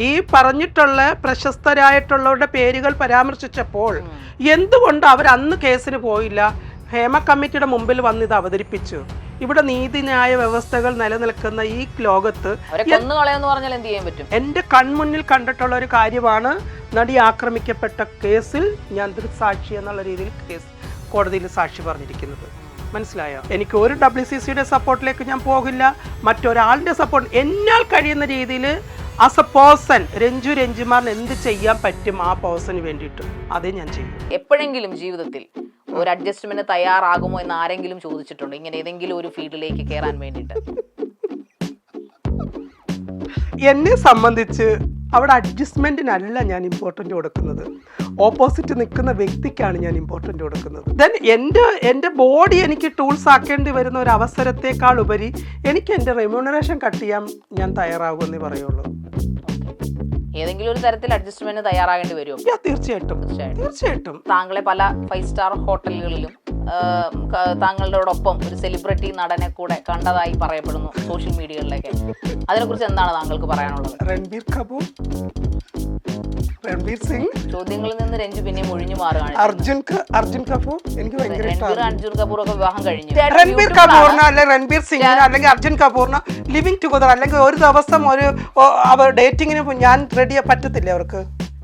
ഈ പറഞ്ഞിട്ടുള്ള പ്രശസ്തരായിട്ടുള്ളവരുടെ പേരുകൾ പരാമർശിച്ചപ്പോൾ എന്തുകൊണ്ട് അവർ അന്ന് കേസിന് പോയില്ല? ഹേമ കമ്മിറ്റിയുടെ മുമ്പിൽ വന്ന് ഇത് അവതരിപ്പിച്ചു. ഇവിടെ നീതിന്യായ വ്യവസ്ഥകൾ നിലനിൽക്കുന്ന ഈ ലോകത്ത് എൻ്റെ കൺമുന്നിൽ കണ്ടിട്ടുള്ള ഒരു കാര്യമാണ് നടി ആക്രമിക്കപ്പെട്ട കേസിൽ ഞാൻ ദൃക്സാക്ഷി എന്നുള്ള രീതിയിൽ കേസ് കോടതിയിൽ സാക്ഷി പറഞ്ഞിരിക്കുന്നത്. മനസ്സിലായോ? എനിക്ക് ഒരു WCCയുടെ സപ്പോർട്ടിലേക്ക് ഞാൻ പോകില്ല. മറ്റൊരാളുടെ സപ്പോർട്ട് എന്നാൽ കഴിയുന്ന രീതിയിൽ ആസ് എ പേഴ്സൺ രഞ്ജുമാറിന് എന്ത് ചെയ്യാൻ പറ്റും ആ പേഴ്സണിന് വേണ്ടിയിട്ട് അതേ ഞാൻ ചെയ്യും. എപ്പോഴെങ്കിലും ജീവിതത്തിൽ ഒരു അഡ്ജസ്റ്റ്മെന്റ് തയ്യാറാകുമോ എന്ന് ആരെങ്കിലും ചോദിച്ചിട്ടുണ്ടോ, ഇങ്ങനെ ഏതെങ്കിലും ഒരു ഫീൽഡിലേക്ക് കയറാൻ വേണ്ടിയിട്ട്? എന്നെ സംബന്ധിച്ച് അവിടെ അഡ്ജസ്റ്റ്മെന്റിനല്ല ഞാൻ ഇമ്പോർട്ടൻ്റ് കൊടുക്കുന്നത്, ഓപ്പോസിറ്റ് നിൽക്കുന്ന വ്യക്തിക്കാണ് ഞാൻ ഇമ്പോർട്ടൻ്റ് കൊടുക്കുന്നത്. ദെൻ എൻ്റെ ബോഡി എനിക്ക് ടൂൾസ് ആക്കേണ്ടി വരുന്ന ഒരു അവസരത്തേക്കാൾ ഉപരി എനിക്ക് എൻ്റെ റെമ്യൂണറേഷൻ കട്ട് ചെയ്യാൻ ഞാൻ തയ്യാറാകുമെന്നേ പറയുള്ളൂ. ഏതെങ്കിലും ഒരു തരത്തിൽ അഡ്ജസ്റ്റ്മെന്റ് തയ്യാറാകേണ്ടി വരുമോ? തീർച്ചയായിട്ടും. താങ്കളെ പല 5 സ്റ്റാർ ഹോട്ടലുകളിലും താങ്കളോടൊപ്പം ഒരു സെലിബ്രിറ്റി നടനെ കൂടെ കണ്ടതായി പറയപ്പെടുന്നു സോഷ്യൽ മീഡിയകളിലൊക്കെ. അതിനെക്കുറിച്ച് എന്താണ് താങ്കൾക്ക് പറയാനുള്ളത്? രൺബീർ കപൂർ, രൺബീർ സിംഗ്. ചോദ്യങ്ങളിൽ നിന്ന് രഞ്ജു പിന്നെ ഒഴിഞ്ഞു മാറുകയാണ്. അർജുൻ കപൂർ എനിക്ക് ഭയങ്കര ഇഷ്ടമാണ്. അർജുൻ കപൂർ ഒക്കെ വിവാഹം കഴിഞ്ഞു. രൺബീർ കപൂറിന് അല്ലെങ്കിൽ രൺബീർ സിംഗിന് അല്ലെങ്കിൽ അർജുൻ കപൂറിന് ലിവിങ് ടുഗദർ അല്ലെങ്കിൽ ഒരു ദിവസം അവർ ഡേറ്റിങ്ങിന് ഞാൻ റെഡിയാ പറ്റത്തില്ല അവർക്ക്.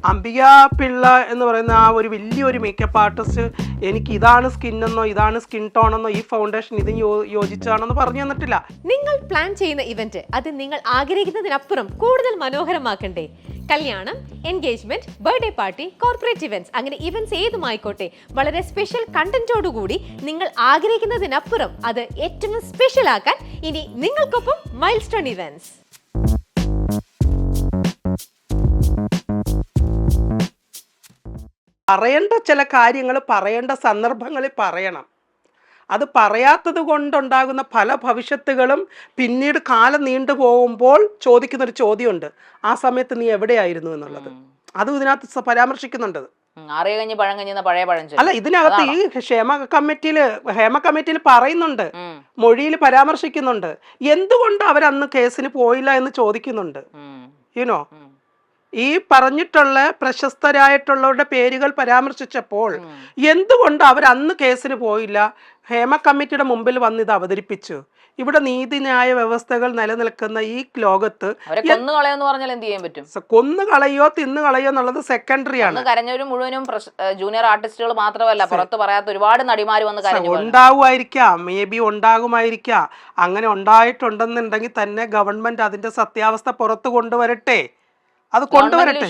അംബിക പിള്ള എന്ന് പറയുന്ന ആ ഒരു വലിയൊരു മേക്കപ്പ് ആർട്ടിസ്റ്റ് എനിക്ക് ഇതാണ് സ്കിന്നെന്നോ ഇതാണ് സ്കിൻ ടോണെന്നോ ഈ ഫൗണ്ടേഷൻ ഇതിന് യോജിച്ചാണെന്ന് പറഞ്ഞു തന്നിട്ടില്ല. നിങ്ങൾ പ്ലാൻ ചെയ്യുന്ന ഇവന്റ് അത് നിങ്ങൾ ആഗ്രഹിക്കുന്നതിനപ്പുറം കൂടുതൽ മനോഹരമാക്കണ്ടേ? കല്യാണം, engagement, birthday party, corporate events, അങ്ങനെ ഇവന്റ്സ് ഏതുമായിക്കോട്ടെ വളരെ സ്പെഷ്യൽ കണ്ടന്റോടുകൂടി നിങ്ങൾ ആഗ്രഹിക്കുന്നതിനപ്പുറം അത് ഏറ്റവും സ്പെഷ്യൽ ആക്കാൻ ഇനി നിങ്ങൾക്കൊപ്പം മൈൽസ്റ്റോൺ ഇവന്റ്സ്. പറയേണ്ട ചില കാര്യങ്ങൾ പറയേണ്ട സന്ദർഭങ്ങളിൽ പറയണം. അത് പറയാത്തത് കൊണ്ടുണ്ടാകുന്ന പല ഭവിഷ്യത്തുകളും പിന്നീട് കാലം നീണ്ടു പോകുമ്പോൾ ചോദിക്കുന്നൊരു ചോദ്യമുണ്ട്, ആ സമയത്ത് നീ എവിടെയായിരുന്നു എന്നുള്ളത്. അതും ഇതിനകത്ത് പരാമർശിക്കുന്നുണ്ട്. അല്ല, ഇതിനകത്ത് ഈ ഹേമ കമ്മിറ്റിയിൽ പറയുന്നുണ്ട്, മൊഴിയിൽ പരാമർശിക്കുന്നുണ്ട്, എന്തുകൊണ്ട് അവരന്ന് കേസിന് പോയില്ല എന്ന് ചോദിക്കുന്നുണ്ട്. യുനോ ഈ പറഞ്ഞിട്ടുള്ള പ്രശസ്തരായിട്ടുള്ളവരുടെ പേരുകൾ പരാമർശിച്ചപ്പോൾ എന്തുകൊണ്ട് അവർ അന്ന് കേസിന് പോയില്ല? ഹേമ കമ്മിറ്റിയുടെ മുമ്പിൽ വന്ന് ഇത് അവതരിപ്പിച്ചു. ഇവിടെ നീതിന്യായ വ്യവസ്ഥകൾ നിലനിൽക്കുന്ന ഈ ലോകത്ത് കൊന്നു കളയോ തിന്നു കളയോ എന്നുള്ളത് സെക്കൻഡറി ആണ്. മുഴുവനും ജൂനിയർ ആർട്ടിസ്റ്റുകൾ മാത്രമല്ല, പുറത്ത് പറയാത്ത ഒരുപാട് നടിമാർ വന്ന് ഉണ്ടാവുമായിരിക്കാം, മേ ബി ഉണ്ടാകുമായിരിക്കാം. അങ്ങനെ ഉണ്ടായിട്ടുണ്ടെന്നുണ്ടെങ്കിൽ തന്നെ ഗവൺമെന്റ് അതിന്റെ സത്യാവസ്ഥ പുറത്തു കൊണ്ടുവരട്ടെ. അത് കൊണ്ടുവരട്ടെ.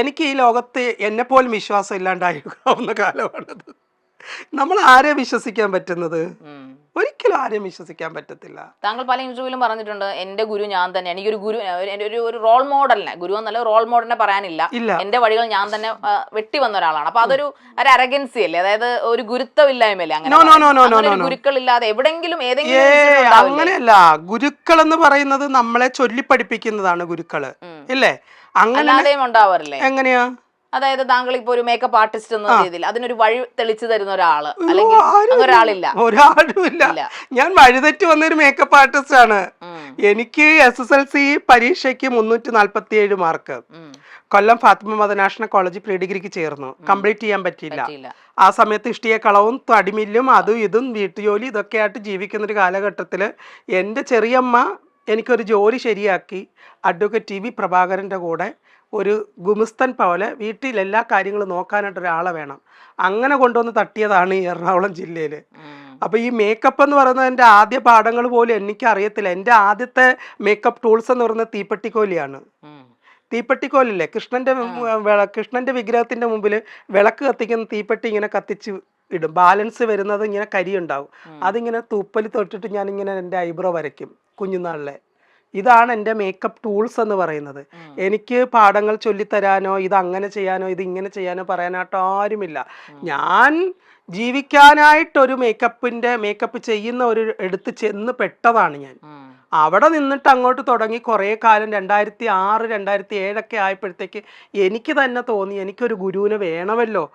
എനിക്ക് ഈ ലോകത്ത് എന്നെ പോലും വിശ്വാസം ഇല്ലാണ്ടായിരിക്കാവുന്ന കാലമാണത്. നമ്മൾ ആരെ വിശ്വസിക്കാൻ പറ്റുന്നത്? ഒരിക്കലും ആരെയും വിശ്വസിക്കാൻ പറ്റത്തില്ല. താങ്കൾ പല ഇന്റർവ്യൂവിലും പറഞ്ഞിട്ടുണ്ട്, എന്റെ ഗുരു ഞാൻ തന്നെ. എനിക്കൊരു ഗുരു, ഒരു റോൾ മോഡലിനെ, ഗുരു എന്നല്ല റോൾ മോഡലിനെ പറയാനില്ല, എന്റെ വഴികൾ ഞാൻ തന്നെ വെട്ടി വന്ന ഒരാളാണ്. അപ്പൊ അതൊരു അരഗൻസി അല്ലേ? അതായത് ഒരു ഗുരുത്വമില്ലായ്മല്ലേ? അങ്ങനെ ഗുരുക്കളില്ലാതെ എവിടെങ്കിലും ഏതെങ്കിലും? അങ്ങനെയല്ല, ഗുരുക്കൾ എന്ന് പറയുന്നത് നമ്മളെ ചൊല്ലിപ്പഠിപ്പിക്കുന്നതാണ് ഗുരുക്കള്, ഇല്ലേ? അങ്ങനെ ഉണ്ടാവാറില്ലേ? എങ്ങനെയാ? അതായത് താങ്കൾ ഇപ്പൊ ഒരു മേക്കപ്പ് ആർട്ടിസ്റ്റ് എന്ന രീതിയിൽ അതിനൊരു വഴി തെളിച്ചു തരുന്ന ഒരാള് അല്ലെങ്കിൽ ഒരാളില്ല? ഒരാളുമില്ല. ഞാൻ വഴിതെറ്റി വന്നൊരു മേക്കപ്പ് ആർട്ടിസ്റ്റ് ആണ്. എനിക്ക് SSLC പരീക്ഷയ്ക്ക് 347 mark. Kollam Fathima mother national college pre ഡിഗ്രിക്ക് ചേർന്നു. കംപ്ലീറ്റ് ചെയ്യാൻ പറ്റിയില്ല. ആ സമയത്ത് ഇഷ്ടികക്കളവും തടിമില്ലും അതും ഇതും വീട്ടുജോലി ഇതൊക്കെ ആയിട്ട് ജീവിക്കുന്നൊരു കാലഘട്ടത്തിൽ എൻ്റെ ചെറിയമ്മ എനിക്കൊരു ജോലി ശരിയാക്കി അഡ്വക്കേറ്റ് TV പ്രഭാകരൻ്റെ കൂടെ ഒരു ഗുമസ്തൻ പോലെ വീട്ടിൽ എല്ലാ കാര്യങ്ങളും നോക്കാനായിട്ട് ഒരാളെ വേണം. അങ്ങനെ കൊണ്ടുവന്ന് തട്ടിയതാണ് ഈ എറണാകുളം ജില്ലയിൽ. അപ്പോൾ ഈ മേക്കപ്പ് എന്ന് പറയുന്നത് എൻ്റെ ആദ്യ പാഠങ്ങൾ പോലും എനിക്ക് അറിയത്തില്ല. എൻ്റെ ആദ്യത്തെ മേക്കപ്പ് ടൂൾസ് എന്ന് പറയുന്നത് തീപ്പെട്ടിക്കോലിയാണ്. തീപ്പെട്ടിക്കോലില്ലേ, കൃഷ്ണൻ്റെ വിഗ്രഹത്തിൻ്റെ മുമ്പിൽ വിളക്ക് കത്തിക്കുന്ന തീപ്പെട്ടി ഇങ്ങനെ കത്തിച്ച് ഇടും. ബാലൻസ് വരുന്നത് ഇങ്ങനെ കരി ഉണ്ടാവും. അതിങ്ങനെ തൂപ്പൽ തൊട്ടിട്ട് ഞാനിങ്ങനെ എൻ്റെ ഐബ്രോ വരയ്ക്കും കുഞ്ഞുനാളിലെ. ഇതാണ് എൻ്റെ മേക്കപ്പ് ടൂൾസ് എന്ന് പറയുന്നത്. എനിക്ക് പാഠങ്ങൾ ചൊല്ലിത്തരാനോ ഇത് അങ്ങനെ ചെയ്യാനോ ഇത് ഇങ്ങനെ ചെയ്യാനോ പറയാനായിട്ട് ആരുമില്ല. ഞാൻ ജീവിക്കാനായിട്ടൊരു മേക്കപ്പ് ചെയ്യുന്ന ഒരു എടുത്ത് ചെന്ന് പെട്ടതാണ് ഞാൻ. അവിടെ നിന്നിട്ട് അങ്ങോട്ട് തുടങ്ങി കുറേ കാലം 2006 2007 ഒക്കെ ആയപ്പോഴത്തേക്ക് എനിക്ക് തന്നെ തോന്നി എനിക്കൊരു ഗുരുവിനെ വേണമല്ലോ,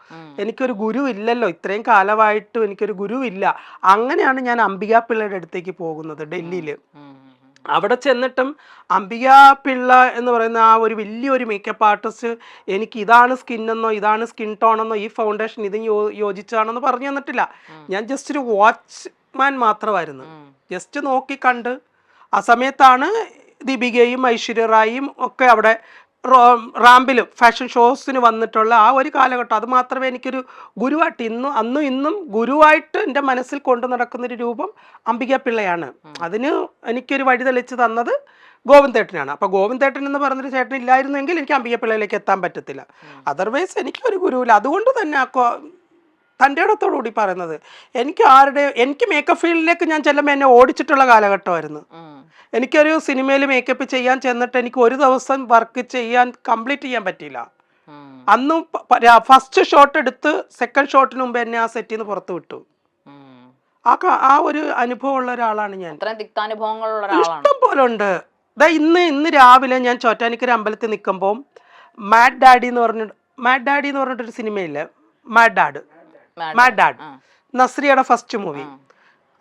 എനിക്കൊരു ഗുരു ഇല്ലല്ലോ, ഇത്രയും കാലമായിട്ടും എനിക്കൊരു ഗുരു ഇല്ല. അങ്ങനെയാണ് ഞാൻ അംബിക പിള്ളയുടെ അടുത്തേക്ക് പോകുന്നത് ഡൽഹിയിൽ. അവിടെ ചെന്നിട്ടും അംബിക പിള്ള എന്ന് പറയുന്ന ആ ഒരു വലിയൊരു മേക്കപ്പ് ആർട്ടിസ്റ്റ് എനിക്ക് ഇതാണ് സ്കിന്നെന്നോ ഇതാണ് സ്കിൻ ടോണെന്നോ ഈ ഫൗണ്ടേഷൻ ഇതിന് യോജിച്ചാണെന്നോ പറഞ്ഞു തന്നിട്ടില്ല. ഞാൻ ജസ്റ്റ് ഒരു വാച്ച്മാൻ മാത്രമായിരുന്നു. ജസ്റ്റ് നോക്കി കണ്ട് ആ സമയത്താണ് ദീപികയും ഐശ്വര്യ റായിയും ഒക്കെ അവിടെ റാമ്പിലും ഫാഷൻ ഷോസിന് വന്നിട്ടുള്ള ആ ഒരു കാലഘട്ടം. അത് മാത്രമേ എനിക്കൊരു ഗുരുവായിട്ട് അന്നും ഇന്നും ഗുരുവായിട്ട് എൻ്റെ മനസ്സിൽ കൊണ്ടു നടക്കുന്നൊരു രൂപം അംബിക പിള്ളയാണ്. അതിന് എനിക്കൊരു വഴി തെളിച്ച് തന്നത് ഗോവിന്ദേട്ടനാണ്. അപ്പോൾ ഗോവിന്ദേട്ടൻ എന്ന് പറഞ്ഞൊരു ചേട്ടൻ ഇല്ലായിരുന്നെങ്കിൽ എനിക്ക് അംബിക പിള്ളയിലേക്ക് എത്താൻ പറ്റത്തില്ല. അതർവൈസ് എനിക്കൊരു ഗുരുവില്ല. അതുകൊണ്ട് തന്നെ തൻ്റെ ഇടത്തോടുകൂടി പറയുന്നത് എനിക്ക് മേക്കപ്പ് ഫീൽഡിലേക്ക് ഞാൻ ചെല്ലുമ്പോൾ എന്നെ ഓടിച്ചിട്ടുള്ള കാലഘട്ടമായിരുന്നു. എനിക്കൊരു സിനിമയിൽ മേക്കപ്പ് ചെയ്യാൻ ചെന്നിട്ട് എനിക്ക് ഒരു ദിവസം വർക്ക് കംപ്ലീറ്റ് ചെയ്യാൻ പറ്റിയില്ല. അന്നും ഫസ്റ്റ് ഷോട്ട് എടുത്ത് സെക്കൻഡ് ഷോട്ടിന് മുമ്പ് എന്നെ ആ സെറ്റിൽ നിന്ന് പുറത്ത് വിട്ടു. ആ ഒരു അനുഭവം ഉള്ള ഒരാളാണ് ഞാൻ. ഇഷ്ടം പോലെ ഉണ്ട്. ഇന്ന് രാവിലെ ഞാൻ ചോറ്റാനിക്കര അമ്പലത്തിൽ നിൽക്കുമ്പോൾ മാഡ് ഡാഡി എന്ന് പറഞ്ഞിട്ടൊരു സിനിമയില്ലേ, മാഡ് ഡാഡ് നസ്രിയയുടെ ഫസ്റ്റ് മൂവി.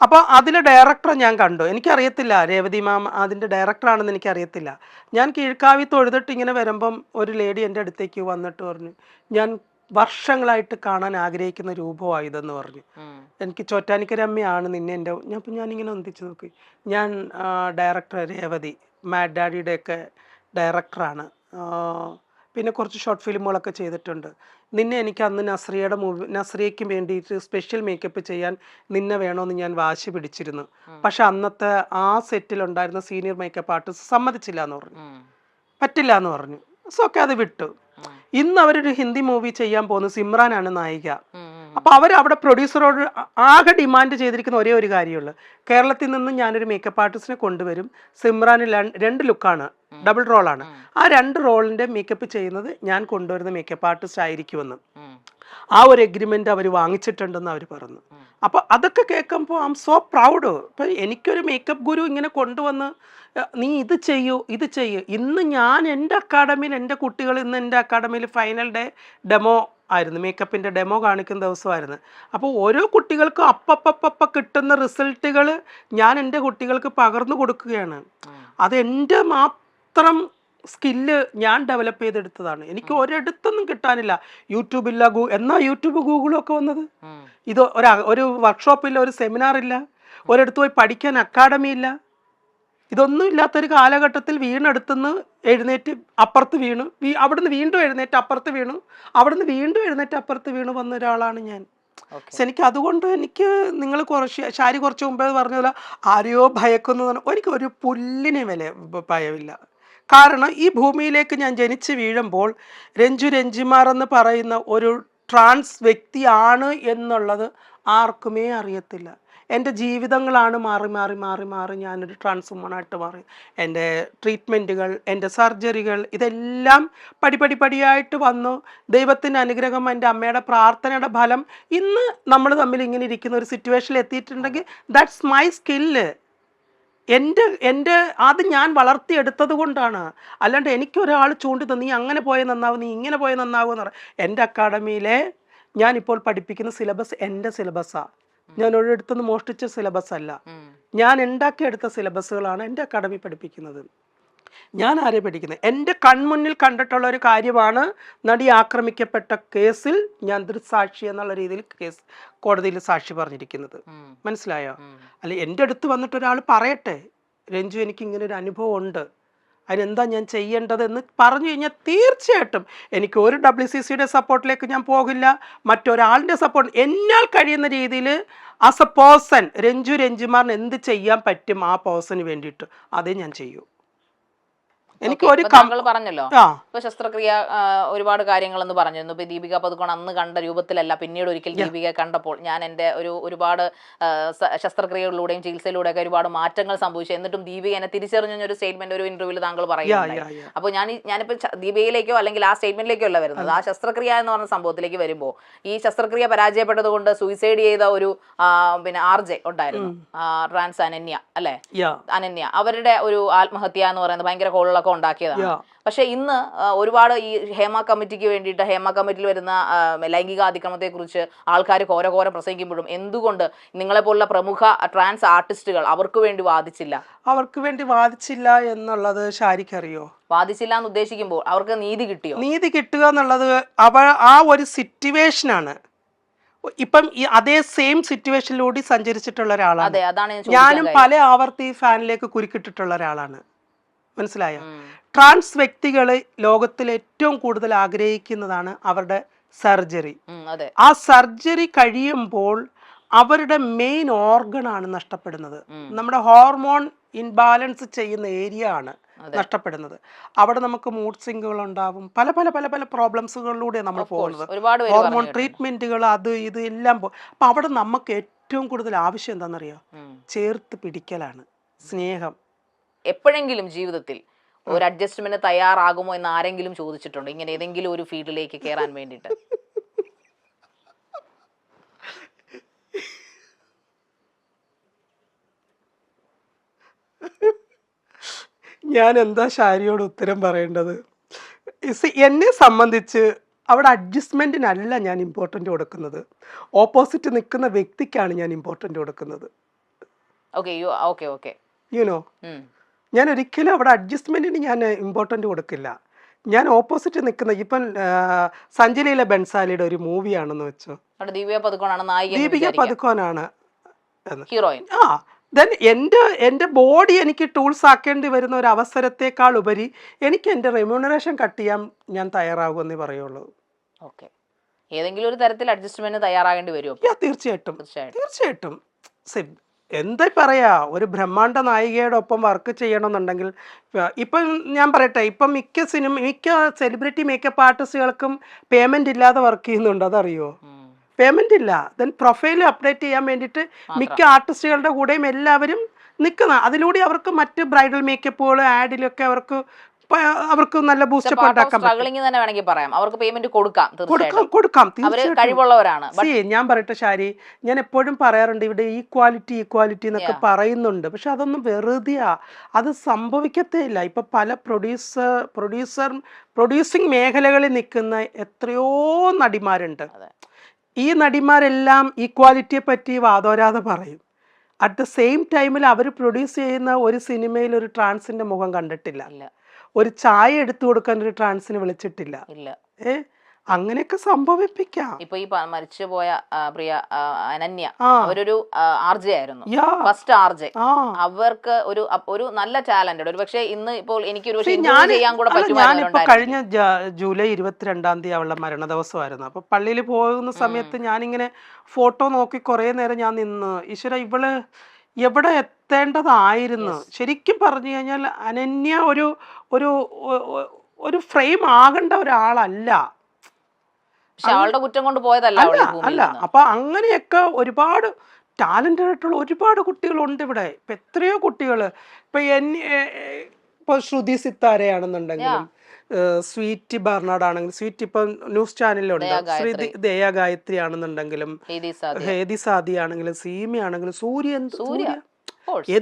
അപ്പോൾ അതിലെ ഡയറക്ടറെ ഞാൻ കണ്ടു. എനിക്കറിയത്തില്ല രേവതി മാം അതിൻ്റെ ഡയറക്ടറാണെന്ന് എനിക്കറിയത്തില്ല. ഞാൻ കീഴ്ക്കാവി തൊഴുതിട്ട് ഇങ്ങനെ വരുമ്പം ഒരു ലേഡി എൻ്റെ അടുത്തേക്ക് വന്നിട്ട് പറഞ്ഞു, ഞാൻ വർഷങ്ങളായിട്ട് കാണാൻ ആഗ്രഹിക്കുന്ന രൂപമായതെന്ന് പറഞ്ഞു. എനിക്ക് ചോറ്റാനിക്കര അമ്മയാണ് നിന്നെ ഞാനിങ്ങനെ ഒന്നിച്ച് നോക്കി. ഞാൻ ഡയറക്ടർ രേവതി, മാഡ് ഡാഡിയുടെയൊക്കെ ഡയറക്ടറാണ്. പിന്നെ കുറച്ച് ഷോർട്ട് ഫിലിമുകളൊക്കെ ചെയ്തിട്ടുണ്ട്. നിന്നെ എനിക്ക് അന്ന് നസ്രിയയ്ക്ക് വേണ്ടിയിട്ട് സ്പെഷ്യൽ മേക്കപ്പ് ചെയ്യാൻ നിന്നെ വേണമെന്ന് ഞാൻ വാശി പിടിച്ചിരുന്നു. പക്ഷെ അന്നത്തെ ആ സെറ്റിലുണ്ടായിരുന്ന സീനിയർ മേക്കപ്പ് ആർട്ടിസ്റ്റ് സമ്മതിച്ചില്ല എന്ന് പറഞ്ഞു, പറ്റില്ല എന്ന് പറഞ്ഞു. സോ അത് വിട്ടു. ഇന്ന് അവരൊരു ഹിന്ദി മൂവി ചെയ്യാൻ പോകുന്നു, സിമ്രാനാണ് നായിക. അപ്പൊ അവിടെ പ്രൊഡ്യൂസറോട് ആകെ ഡിമാൻഡ് ചെയ്തിരിക്കുന്ന ഒരേ ഒരു കാര്യമുള്ളൂ, കേരളത്തിൽ നിന്ന് ഞാനൊരു മേക്കപ്പ് ആർട്ടിസ്റ്റിനെ കൊണ്ടുവരും, സിമ്രാന് 2 ലുക്കാണ്, ഡബിൾ റോളാണ്, ആ 2 റോളിന്റെ മേക്കപ്പ് ചെയ്യുന്നത് ഞാൻ കൊണ്ടുവരുന്ന മേക്കപ്പ് ആർട്ടിസ്റ്റ് ആയിരിക്കുമെന്ന്. ആ ഒരു എഗ്രിമെന്റ് അവർ വാങ്ങിച്ചിട്ടുണ്ടെന്ന് അവർ പറഞ്ഞു. അപ്പൊ അതൊക്കെ കേൾക്കുമ്പോൾ ഐ എം സോ പ്രൗഡ്. ഇപ്പൊ എനിക്കൊരു മേക്കപ്പ് ഗുരു ഇങ്ങനെ കൊണ്ടുവന്ന് നീ ഇത് ചെയ്യൂ. ഇന്ന് ഞാൻ എൻ്റെ അക്കാഡമിയിൽ എൻ്റെ കുട്ടികൾ ഇന്ന് എൻ്റെ അക്കാഡമിയിൽ ഫൈനൽ ഡെമോ ആയിരുന്നു, മേക്കപ്പിൻ്റെ ഡെമോ കാണിക്കുന്ന ദിവസമായിരുന്നു. അപ്പോൾ ഓരോ കുട്ടികൾക്കും അപ്പപ്പ കിട്ടുന്ന റിസൾട്ടുകൾ ഞാൻ എൻ്റെ കുട്ടികൾക്ക് പകർന്നു കൊടുക്കുകയാണ്. അത് എൻ്റെ മാത്രം സ്കില്ല് ഞാൻ ഡെവലപ്പ് ചെയ്തെടുത്തതാണ്. എനിക്ക് ഒരിടത്തൊന്നും കിട്ടാനില്ല. യൂട്യൂബില്ല, എന്നാ യൂട്യൂബ് ഗൂഗിളും ഒക്കെ വന്നത്. ഇത് ഒരു വർക്ക്ഷോപ്പില്ല, ഒരു സെമിനാർ ഇല്ല, ഒരിടത്ത് പോയി പഠിക്കാൻ അക്കാഡമി ഇല്ല. ഇതൊന്നും ഇല്ലാത്തൊരു കാലഘട്ടത്തിൽ വീണെടുത്തുനിന്ന് എഴുന്നേറ്റ് അപ്പുറത്ത് വീണു, അവിടുന്ന് വീണ്ടും എഴുന്നേറ്റ് അപ്പുറത്ത് വീണു, അവിടുന്ന് വീണ്ടും എഴുന്നേറ്റ് അപ്പുറത്ത് വീണു വന്ന ഒരാളാണ് ഞാൻ. എനിക്ക് അതുകൊണ്ട് എനിക്ക് നിങ്ങൾ കുറച്ച് മുമ്പേ പറഞ്ഞ പോലെ ആരെയോ ഭയക്കുന്നു, എനിക്ക് ഒരു പുല്ലിനെ ഭയമില്ല. കാരണം ഈ ഭൂമിയിലേക്ക് ഞാൻ ജനിച്ച് വീഴുമ്പോൾ രഞ്ജുമാർ എന്ന് പറയുന്ന ഒരു ട്രാൻസ് വ്യക്തിയാണ് എന്നുള്ളത് ആർക്കുമേ അറിയത്തില്ല. എൻ്റെ ജീവിതങ്ങളാണ് മാറി ഞാനൊരു ട്രാൻസ് വുമണായിട്ട് മാറി. എൻ്റെ ട്രീറ്റ്മെൻറ്റുകൾ, എൻ്റെ സർജറികൾ, ഇതെല്ലാം പടിയായിട്ട് വന്നു. ദൈവത്തിൻ്റെ അനുഗ്രഹം, എൻ്റെ അമ്മയുടെ പ്രാർത്ഥനയുടെ ഫലം ഇന്ന് നമ്മൾ തമ്മിൽ ഇങ്ങനെ ഇരിക്കുന്ന ഒരു സിറ്റുവേഷനിൽ എത്തിയിട്ടുണ്ടെങ്കിൽ ദാറ്റ്സ് മൈ സ്കില്ല്. എൻ്റെ അത് ഞാൻ വളർത്തിയെടുത്തത് കൊണ്ടാണ്. അല്ലാണ്ട് എനിക്കൊരാൾ ചൂണ്ടി തന്നു, നീ അങ്ങനെ പോയ നന്നാവും, നീ ഇങ്ങനെ പോയ നന്നാവും എന്ന് പറയാം. എൻ്റെ അക്കാഡമിയിലെ ഞാനിപ്പോൾ പഠിപ്പിക്കുന്ന സിലബസ് എൻ്റെ സിലബസാണ്. ഞാൻ ഒരിടത്തുനിന്ന് മോഷ്ടിച്ച സിലബസ് അല്ല, ഞാൻ ഉണ്ടാക്കിയെടുത്ത സിലബസുകളാണ് എൻ്റെ അക്കാഡമി പഠിപ്പിക്കുന്നത്. ഞാൻ ആരെ പഠിക്കുന്നത്? എൻ്റെ കൺമുന്നിൽ കണ്ടിട്ടുള്ള ഒരു കാര്യമാണ് നടി ആക്രമിക്കപ്പെട്ട കേസിൽ ഞാൻ ദൃക്സാക്ഷി എന്നുള്ള രീതിയിൽ കോടതിയിൽ സാക്ഷി പറഞ്ഞിരിക്കുന്നത്. മനസ്സിലായോ? അല്ല, എൻ്റെ അടുത്ത് വന്നിട്ട് ഒരാൾ പറയട്ടെ, രഞ്ജു എനിക്ക് ഇങ്ങനെ ഒരു അനുഭവം ഉണ്ട്, അതിനെന്താ ഞാൻ ചെയ്യേണ്ടതെന്ന് പറഞ്ഞു കഴിഞ്ഞാൽ തീർച്ചയായിട്ടും എനിക്ക് ഒരു WCCയുടെ സപ്പോർട്ടിലേക്ക് ഞാൻ പോകില്ല, മറ്റൊരാളിൻ്റെ സപ്പോർട്ട്. എന്നാൽ കഴിയുന്ന രീതിയിൽ ആസ് എ പേഴ്സൺ രഞ്ജുമാറിന് എന്ത് ചെയ്യാൻ പറ്റും ആ പേഴ്സണിന് വേണ്ടിയിട്ട് അതേ ഞാൻ ചെയ്യൂ. എനിക്ക് ഒരു പറഞ്ഞല്ലോ ഇപ്പൊ ശസ്ത്രക്രിയ ഒരുപാട് കാര്യങ്ങളെന്ന് പറഞ്ഞിരുന്നു. ഇപ്പൊ ദീപിക പദുക്കോൺ അന്ന് കണ്ട രൂപത്തിലല്ല, പിന്നീട് ഒരിക്കൽ ദീപിക കണ്ടപ്പോൾ ഞാൻ എൻ്റെ ഒരുപാട് ശസ്ത്രക്രിയകളിലൂടെയും ചികിത്സയിലൂടെയൊക്കെ ഒരുപാട് മാറ്റങ്ങൾ സംഭവിച്ചു. എന്നിട്ടും ദീപിക എന്നെ തിരിച്ചറിഞ്ഞൊരു സ്റ്റേറ്റ്മെന്റ് ഒരു ഇന്റർവ്യൂവിൽ താങ്കൾ പറയുന്നുണ്ടായി. അപ്പോൾ ഞാനിപ്പോ ദീപികയിലേക്കോ അല്ലെങ്കിൽ ആ സ്റ്റേറ്റ്മെന്റിലേക്കോ അല്ല വരുന്നത്, ആ ശസ്ത്രക്രിയ എന്ന് പറഞ്ഞ സംഭവത്തിലേക്ക് വരുമ്പോൾ ഈ ശസ്ത്രക്രിയ പരാജയപ്പെട്ടത് കൊണ്ട് സൂയിസൈഡ് ചെയ്ത ഒരു RJ ഉണ്ടായിരുന്നു, ട്രാൻസ് അനന്യ, അവരുടെ ഒരു ആത്മഹത്യ എന്ന് പറയുന്നത് ഭയങ്കര കോളുള്ള വിവാദങ്ങളൊക്കെ ഉണ്ടാക്കിയതാണ്. പക്ഷെ ഇന്ന് ഒരുപാട് ഈ ഹേമ കമ്മിറ്റിക്ക് വേണ്ടിയിട്ട് ഹേമ കമ്മിറ്റിയിൽ വരുന്ന ലൈംഗികാതിക്രമത്തെ കുറിച്ച് ആൾക്കാർ ഘോരഘോരം പ്രസംഗിക്കുമ്പോഴും എന്തുകൊണ്ട് നിങ്ങളെ പോലുള്ള പ്രമുഖ ട്രാൻസ് ആർട്ടിസ്റ്റുകൾ അവർക്ക് വേണ്ടി വാദിച്ചില്ല? അവർക്ക് വേണ്ടി വാദിച്ചില്ല എന്നുള്ളത് ഷാരിക്കറിയോ? വാദിച്ചില്ല എന്ന് ഉദ്ദേശിക്കുമ്പോൾ അവർക്ക് നീതി കിട്ടിയോ? നീതി കിട്ടുക എന്നുള്ളത് ആ ഒരു സിറ്റുവേഷനാണ്. ഇപ്പം ഈ അതേ സെയിം സിറ്റുവേഷനിലൂടെ സഞ്ചരിച്ചിട്ടുള്ള ഒരാളാണ് ഞാനും. പല ആവർത്തി ഫാനിലേക്ക് കുരുക്കിട്ടിട്ടുള്ള ഒരാളാണ്. മനസ്സിലായോ? ട്രാൻസ് വ്യക്തികള് ലോകത്തിൽ ഏറ്റവും കൂടുതൽ ആഗ്രഹിക്കുന്നതാണ് അവരുടെ സർജറി. ആ സർജറി കഴിയുമ്പോൾ അവരുടെ മെയിൻ ഓർഗൺ ആണ് നഷ്ടപ്പെടുന്നത്. നമ്മുടെ ഹോർമോൺ ഇൻബാലൻസ് ചെയ്യുന്ന ഏരിയ ആണ് നഷ്ടപ്പെടുന്നത്. അവിടെ നമുക്ക് മൂഡ് സ്വിങ്ങുകൾ ഉണ്ടാവും, പല പല പല പല പ്രോബ്ലംസുകളിലൂടെ നമ്മൾ പോകുന്നത്. ഹോർമോൺ ട്രീറ്റ്മെന്റുകൾ അത് ഇത് എല്ലാം അപ്പൊ അവിടെ നമുക്ക് ഏറ്റവും കൂടുതൽ ആവശ്യം എന്താണെന്നറിയോ? ചേർത്ത് പിടിക്കലാണ്, സ്നേഹം. എപ്പോഴെങ്കിലും ജീവിതത്തിൽ ഒരു അഡ്ജസ്റ്റ്മെന്റ് തയ്യാറാകുമോ എന്ന് ആരെങ്കിലും ചോദിച്ചിട്ടുണ്ടോ, ഇങ്ങനെ ഏതെങ്കിലും ഒരു ഫീൽഡിലേക്ക് കയറാൻ വേണ്ടിയിട്ട്? ഞാൻ എന്താ ഷാരിയോട് ഉത്തരം പറയേണ്ടത്? എന്നെ സംബന്ധിച്ച് അവിടെ അഡ്ജസ്റ്റ്മെന്റിനല്ല ഞാൻ ഇമ്പോർട്ടൻ്റ് കൊടുക്കുന്നത്, ഓപ്പോസിറ്റ് നിൽക്കുന്ന വ്യക്തിക്കാണ് ഞാൻ ഇമ്പോർട്ടൻ്റ് കൊടുക്കുന്നത്. യുനോ, ഞാൻ ഒരിക്കലും അവിടെ അഡ്ജസ്റ്റ്മെന്റിന് ഞാൻ ഇമ്പോർട്ടൻ്റ് കൊടുക്കില്ല. ഞാൻ ഓപ്പോസിറ്റ് നിൽക്കുന്ന ഇപ്പം സഞ്ജലിയിലെ ബൻസാലിയുടെ ഒരു മൂവിയാണെന്ന് വെച്ചോ, ദീപിക പദുക്കോനാണ് ഹീറോയിൻ. ദെൻ എൻ്റെ ബോഡി എനിക്ക് ടൂൾസ് ആക്കേണ്ടി വരുന്ന ഒരു അവസരത്തേക്കാൾ ഉപരി എനിക്ക് എൻ്റെ റെമ്യൂണറേഷൻ കട്ട് ചെയ്യാൻ ഞാൻ തയ്യാറാകുമെന്നേ പറയുള്ളൂ. ഓക്കെ, ഏതെങ്കിലും ഒരു തരത്തിൽ അഡ്ജസ്റ്റ്മെന്റ് തയ്യാറാകേണ്ടി വരുമോ? തീർച്ചയായിട്ടും തീർച്ചയായിട്ടും. എന്താ പറയാ, ഒരു ബ്രഹ്മാണ്ഡ നായികയുടെ ഒപ്പം വർക്ക് ചെയ്യണമെന്നുണ്ടെങ്കിൽ ഇപ്പം ഞാൻ പറയട്ടെ, ഇപ്പം മിക്ക സെലിബ്രിറ്റി മേക്കപ്പ് ആർട്ടിസ്റ്റുകൾക്കും പേയ്മെന്റ് ഇല്ലാതെ വർക്ക് ചെയ്യുന്നുണ്ട്, അതറിയോ? പേയ്മെന്റ് ഇല്ല. ദെൻ പ്രൊഫൈൽ അപ്ഡേറ്റ് ചെയ്യാൻ വേണ്ടിയിട്ട് മിക്ക ആർട്ടിസ്റ്റുകളുടെ കൂടെയും എല്ലാവരും നിൽക്കുന്ന, അതിലൂടെ അവർക്ക് മറ്റ് ബ്രൈഡൽ മേക്കപ്പുകൾ ആഡിലൊക്കെ അവർക്ക് നല്ല ബൂസ്റ്റപ്പ് ഉണ്ടാക്കാൻ കൊടുക്കാം. ഞാൻ പറയട്ടെ ഷാരി, ഞാൻ എപ്പോഴും പറയാറുണ്ട് ഇവിടെ ഈക്വാലിറ്റി എന്നൊക്കെ പറയുന്നുണ്ട്, പക്ഷെ അതൊന്നും വെറുതെയാ, അത് സംഭവിക്കത്തേ ഇല്ല. ഇപ്പൊ പല പ്രൊഡ്യൂസിങ് മേഖലകളിൽ നിൽക്കുന്ന എത്രയോ നടിമാരുണ്ട്. ഈ നടിമാരെല്ലാം ഈക്വാലിറ്റിയെ പറ്റി വാദോരാതെ പറയും. അറ്റ് ദ സെയിം ടൈമിൽ അവർ പ്രൊഡ്യൂസ് ചെയ്യുന്ന ഒരു സിനിമയിൽ ഒരു ട്രാൻസിന്റെ മുഖം കണ്ടിട്ടില്ല, ഒരു ചായ എടുത്തു കൊടുക്കാൻ ഒരു ട്രാൻസിന് വിളിച്ചിട്ടില്ല. അങ്ങനെയൊക്കെ സംഭവിപ്പിക്കാം. ഇപ്പൊ ഈ മരിച്ചുപോയ പ്രിയ അനന്യ, അവരൊരു ആർജെ ആയിരുന്നു, ഫസ്റ്റ് ആർജെ. അവർക്ക് ഒരു നല്ല ടാലന്റഡ്, ഒരു പക്ഷേ ഇന്ന് ഇപ്പോൾ എനിക്കൊരു ചെയ്യാൻ കൂടെ ഞാനിപ്പോ കഴിഞ്ഞ ജൂലൈ 22 അവളുടെ മരണ ദിവസമായിരുന്നു. അപ്പൊ പള്ളിയിൽ പോകുന്ന സമയത്ത് ഞാനിങ്ങനെ ഫോട്ടോ നോക്കി കുറെ നേരം ഞാൻ നിന്ന്, ഈശ്വര ഇവള് എവിടെ എത്തേണ്ടതായിരുന്നു. ശരിക്കും പറഞ്ഞു കഴിഞ്ഞാൽ അനന്യ ഒരു ഫ്രെയിം ആകേണ്ട ഒരാളല്ല. അവളുടെ കുറ്റം കൊണ്ട് പോയതല്ല അല്ല. അപ്പൊ അങ്ങനെയൊക്കെ ഒരുപാട് ടാലന്റഡ് ആയിട്ടുള്ള ഒരുപാട് കുട്ടികളുണ്ട് ഇവിടെ. ഇപ്പൊ എത്രയോ കുട്ടികള് ഇപ്പൊ ശ്രുതി സിത്താരയാണെന്നുണ്ടെങ്കിലും, സ്വീറ്റ് ബർണാഡ് ആണെങ്കിലും, സ്വീറ്റ് ഇപ്പൊ ന്യൂസ് ചാനലിലുണ്ട്, ദയ ഗായത്രി ആണെന്നുണ്ടെങ്കിലും, ഹേദി സാദി ആണെങ്കിലും, സീമി ആണെങ്കിലും, സൂര്യ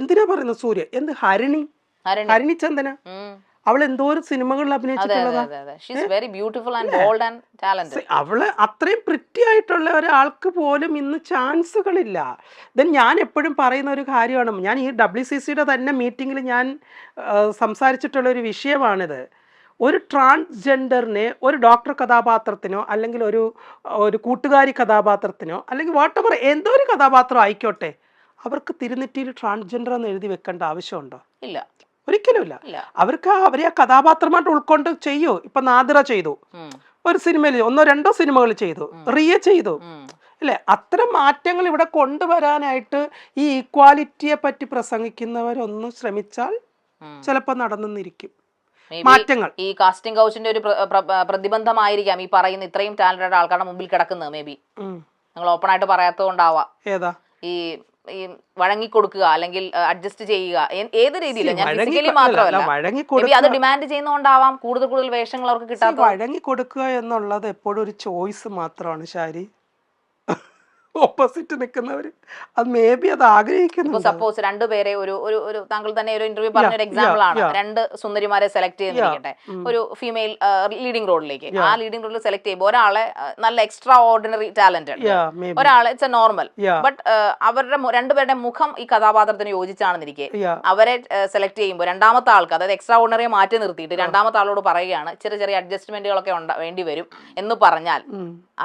എന്തിനാ പറയുന്നത്, സൂര്യ ഹരിണി ചന്ദന, അവൾ എന്തോരം സിനിമകളിൽ അഭിനയിച്ചിട്ടുള്ളതാ. അവള് അത്രയും പ്രിറ്റി ആയിട്ടുള്ള ഒരാൾക്ക് പോലും ഇന്ന് ചാൻസുകളില്ല. ദെൻ ഞാൻ എപ്പോഴും പറയുന്ന ഒരു കാര്യമാണ്, ഞാൻ ഈ WCCയുടെ തന്നെ മീറ്റിങ്ങിൽ ഞാൻ സംസാരിച്ചിട്ടുള്ള ഒരു വിഷയമാണിത്. ഒരു ട്രാൻസ്ജെൻഡറിനെ ഒരു ഡോക്ടർ കഥാപാത്രത്തിനോ അല്ലെങ്കിൽ ഒരു കൂട്ടുകാരി കഥാപാത്രത്തിനോ അല്ലെങ്കിൽ വാട്ടെവർ എന്തോ ഒരു കഥാപാത്രം ആയിക്കോട്ടെ, അവർക്ക് തിരുനെറ്റിയിൽ ട്രാൻസ്ജെൻഡർ എന്ന് എഴുതി വെക്കേണ്ട ആവശ്യമുണ്ടോ? ഇല്ല, ഒരിക്കലുമില്ല. അവരെ ആ കഥാപാത്രമായിട്ട് ഉൾക്കൊണ്ട് ചെയ്യൂ. ഇപ്പൊ നാദിറ ചെയ്തു, ഒരു സിനിമയിൽ 1-2 സിനിമകൾ ചെയ്തു, റിയ ചെയ്തു, അല്ലെ? അത്തരം മാറ്റങ്ങൾ ഇവിടെ കൊണ്ടുവരാനായിട്ട് ഈ ഈക്വാലിറ്റിയെ പറ്റി പ്രസംഗിക്കുന്നവരൊന്ന് ശ്രമിച്ചാൽ ചിലപ്പോൾ നടന്നിരിക്കും മാറ്റങ്ങൾ. ഈ കാസ്റ്റിംഗ് കൗച്ചിന്റെ ഒരു പ്രതിബന്ധമായിരിക്കാം ഈ പറയുന്ന ഇത്രയും ടാലന്റഡ് ആൾക്കാരുടെ മുമ്പിൽ കിടക്കുന്നത്. മേ ബി നിങ്ങൾ ഓപ്പൺ ആയിട്ട് പറയാത്തത് കൊണ്ടാവാം. ഏതാ ഈ വഴങ്ങിക്കൊടുക്കുക അല്ലെങ്കിൽ അഡ്ജസ്റ്റ് ചെയ്യുക, ഏത് രീതിയിലും, ഞാൻ ഫിസിക്കലി മാത്രമല്ല, അത് ഡിമാൻഡ് ചെയ്യുന്നതുകൊണ്ടാവാം കൂടുതൽ വേഷങ്ങൾ അവർക്ക് കിട്ടാത്ത. വഴങ്ങി കൊടുക്കുക എന്നുള്ളത് എപ്പോഴും ഒരു ചോയ്സ് മാത്രമാണ് ഷാരി. ഓപ്പോസിറ്റ് നിൽക്കുന്നവര് അത് മേ ബി അത് ആഗ്രഹിക്കുന്നു. സപ്പോസ് രണ്ടുപേരെ ഒരു താങ്കൾ തന്നെ ഒരു ഇന്റർവ്യൂ പറഞ്ഞ ഒരു എക്സാമ്പിൾ ആണ്. രണ്ട് സുന്ദരിമാരെ സെലക്ട് ചെയ്തിരിക്കട്ടെ ഒരു ഫീമെയിൽ ലീഡിംഗ് റോളിലേക്ക്. ആ ലീഡിംഗ് റോളിൽ സെലക്ട് ചെയ്യുമ്പോൾ ഒരാളെ നല്ല എക്സ്ട്രാ ഓർഡിനറി ടാലന്റ് ഉണ്ട്, ഒരാളെ ഇറ്റ്സ് എ നോർമൽ. ബട്ട് അവരുടെ രണ്ടുപേരുടെ മുഖം ഈ കഥാപാത്രത്തിന് യോജിച്ചാണെന്നിരിക്കെ അവരെ സെലക്ട് ചെയ്യുമ്പോൾ രണ്ടാമത്തെ ആൾക്ക്, അതായത് എക്സ്ട്രാ ഓർഡിനറിയെ മാറ്റി നിർത്തിയിട്ട് രണ്ടാമത്തെ ആളോട് പറയുകയാണ് ചെറിയ അഡ്ജസ്റ്റ്മെന്റുകളൊക്കെ വേണ്ടി വരും എന്ന് പറഞ്ഞാൽ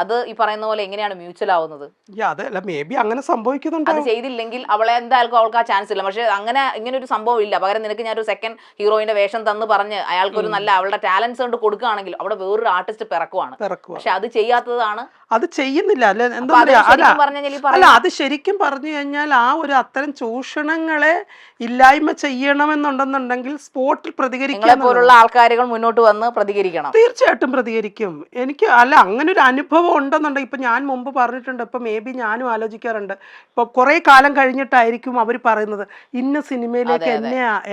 അത് ഈ പറയുന്ന പോലെ എങ്ങനെയാണ് മ്യൂച്വൽ ആവുന്നത്? അതല്ല മേ ബി അങ്ങനെ സംഭവിക്കുന്നുണ്ട്. അത് ചെയ്തില്ലെങ്കിൽ അവളെ എന്തായാലും അവൾക്ക് ആ ചാൻസ് ഇല്ല. പക്ഷെ അങ്ങനെ ഇങ്ങനെ ഒരു സംഭവം ഇല്ല. പകരം നിനക്ക് ഞാനൊരു സെക്കൻഡ് ഹീറോയിന്റെ വേഷം തന്ന് പറഞ്ഞ് അയാൾക്ക് ഒരു നല്ല അവളുടെ ടാലൻസ് കൊണ്ട് കൊടുക്കുകയാണെങ്കിൽ അവിടെ വേറൊരു ആർട്ടിസ്റ്റ് പിറക്കുവാണ്. പക്ഷെ അത് ചെയ്യാത്തതാണ്. അത് ചെയ്യുന്നില്ല. അല്ല അത് ശരിക്കും പറഞ്ഞു കഴിഞ്ഞാൽ ആ ഒരു അത്തരം ചൂഷണങ്ങളെ ഇല്ലായ്മ ചെയ്യണമെന്നുണ്ടെന്നുണ്ടെങ്കിൽ സ്പോട്ടിൽ പ്രതികരിക്കാൻ പോലുള്ള ആൾക്കാരുകൾ മുന്നോട്ട് വന്ന് പ്രതികരിക്കണം. തീർച്ചയായിട്ടും പ്രതികരിക്കും. എനിക്ക് അല്ല അങ്ങനെ ഒരു അനുഭവം ഉണ്ടെന്നുണ്ടെങ്കിൽ ഇപ്പൊ ഞാൻ മുമ്പ് പറഞ്ഞിട്ടുണ്ട്. ഇപ്പൊ മേ ബി ഞാനും ആലോചിക്കാറുണ്ട്. ഇപ്പൊ കുറെ കാലം കഴിഞ്ഞിട്ടായിരിക്കും അവർ പറയുന്നത് ഇന്ന സിനിമയിലേക്ക്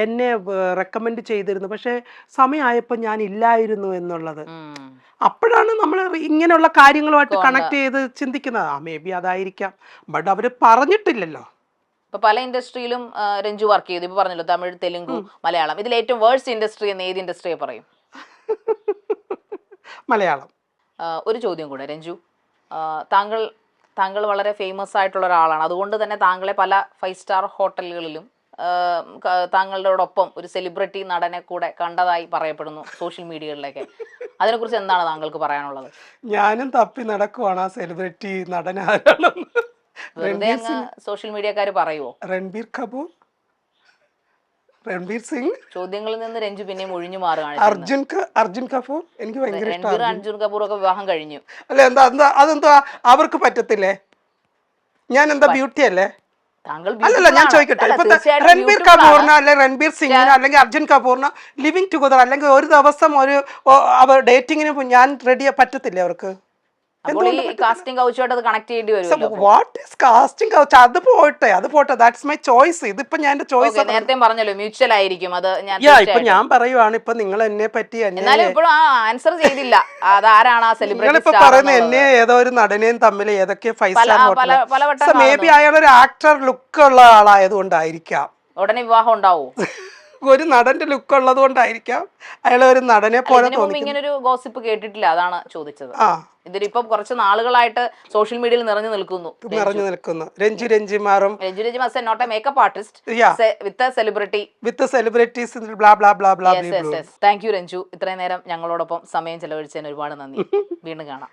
എന്നെ റെക്കമെൻഡ് ചെയ്തിരുന്നു, പക്ഷെ സമയമായപ്പോ ഞാൻ ഇല്ലായിരുന്നു എന്നുള്ളത്. അപ്പോഴാണ് നമ്മൾ ഇങ്ങനെയുള്ള കാര്യങ്ങളുമായിട്ട് കണക്ട് ചെയ്ത് ചിന്തിക്കുന്നത്. മേ ബി അതായിരിക്കാം. ബട്ട് അവര് പറഞ്ഞിട്ടില്ലല്ലോ. ഇപ്പൊ പല ഇൻഡസ്ട്രിയിലും രഞ്ജു വർക്ക് ചെയ്തു. ഇപ്പൊ പറഞ്ഞല്ലോ തമിഴ്, തെലുങ്കു, മലയാളം. ഇതിൽ ഏറ്റവും വേഴ്സ്റ്റ് ഇൻഡസ്ട്രി എന്ന് ഏത് ഇൻഡസ്ട്രിയെ പറയും? മലയാളം. ഒരു ചോദ്യം കൂടെ രഞ്ജു, താങ്കൾ വളരെ ഫേമസ് ആയിട്ടുള്ള ഒരാളാണ്. അതുകൊണ്ട് തന്നെ താങ്കളെ പല 5 സ്റ്റാർ ഹോട്ടലുകളിലും താങ്കളോടൊപ്പം ഒരു സെലിബ്രിറ്റി നടനെ കൂടെ കണ്ടതായി പറയപ്പെടുന്നു സോഷ്യൽ മീഡിയകളിലൊക്കെ. അതിനെക്കുറിച്ച് എന്താണ് താങ്കൾക്ക് പറയാനുള്ളത്? ഞാനും തപ്പി നടക്കുവാണ് ആ സെലിബ്രിറ്റി നടനാരാണെന്ന്. വെറുതെ അങ്ങ് സോഷ്യൽ മീഡിയക്കാര് പറയുവോ? രൺബീർ കപൂർ, രൺബീർ സിംഗ്. ചോദ്യങ്ങളിൽ നിന്ന് രഞ്ജു പിന്നെയും ഒഴിഞ്ഞു മാറുകയാണ്. അർജുൻ കപൂർ എനിക്ക് ഭയങ്കര ഇഷ്ടമാണ്. അർജുൻ കപൂർ ഒക്കെ വിവാഹം കഴിഞ്ഞു. അല്ല അതെന്താ അവർക്ക് പറ്റത്തില്ലേ? ഞാൻ എന്താ ബ്യൂട്ടി അല്ലേ? അല്ലല്ല ഞാൻ ചോദിക്കട്ടെ, ഇപ്പൊ രൺബീർ കപൂറിന് അല്ലെങ്കിൽ രൺബീർ സിംഗിന് അല്ലെങ്കിൽ അർജുൻ കപൂറിന് ലിവിങ് ടുഗദർ അല്ലെങ്കിൽ ഒരു ദിവസം അവർ ഡേറ്റിങ്ങിന് ഞാൻ റെഡി പറ്റത്തില്ലേ അവർക്ക്? കാസ്റ്റിംഗ് കൗച്ചുമായിട്ട് അത് കണക്ട് ചെയ്യേണ്ടി വരും. What is casting couch? അത് പോട്ടെ, ദാറ്റ്സ് മൈ ചോയ്സ്. ഇതിപ്പോ ഞാൻ എന്റെ ചോയ്സ് നേരത്തെ പറഞ്ഞല്ലോ മ്യൂച്വൽ ആയിരിക്കും. അത് ഇപ്പൊ ഞാൻ പറയുവാണ്, ഇപ്പൊ നിങ്ങൾ എന്നെ പറ്റി ഇപ്പോഴും ആൻസർ ചെയ്തില്ല. അതാരാണ് ആ സെലിബ്രിറ്റി? നിങ്ങളിപ്പോ പറയുന്നത് എന്നെ ഏതോ ഒരു നടനെയും തമ്മിൽ ഏതൊക്കെ 5 സ്റ്റാർ മേ ബി അയാളൊരു ആക്ടർ ലുക്ക് ഉള്ള ആളായതുകൊണ്ടായിരിക്കാം. ഉടനെ വിവാഹം ഉണ്ടാവോ? ഒരു നടന്റെ ലുക്ക് ഉള്ളത് കൊണ്ടായിരിക്കാം അയാൾ ഒരു നടനെ പോലെ തോന്നി. ഇങ്ങനൊരു ഗോസിപ്പ് കേട്ടിട്ടില്ല, അതാണ് ചോദിച്ചത്. ഇതിലിപ്പോ കുറച്ച് നാളുകളായിട്ട് സോഷ്യൽ മീഡിയയിൽ നിറഞ്ഞു നിൽക്കുന്നു. രഞ്ജിമാറും not a makeup artist with celebrities bla bla bla bla. Thank you Ranju, ഇത്രയും നേരം ഞങ്ങളോടൊപ്പം സമയം ചെലവഴിച്ചതിന് ഒരുപാട് നന്ദി. വീണ്ടും കാണാം.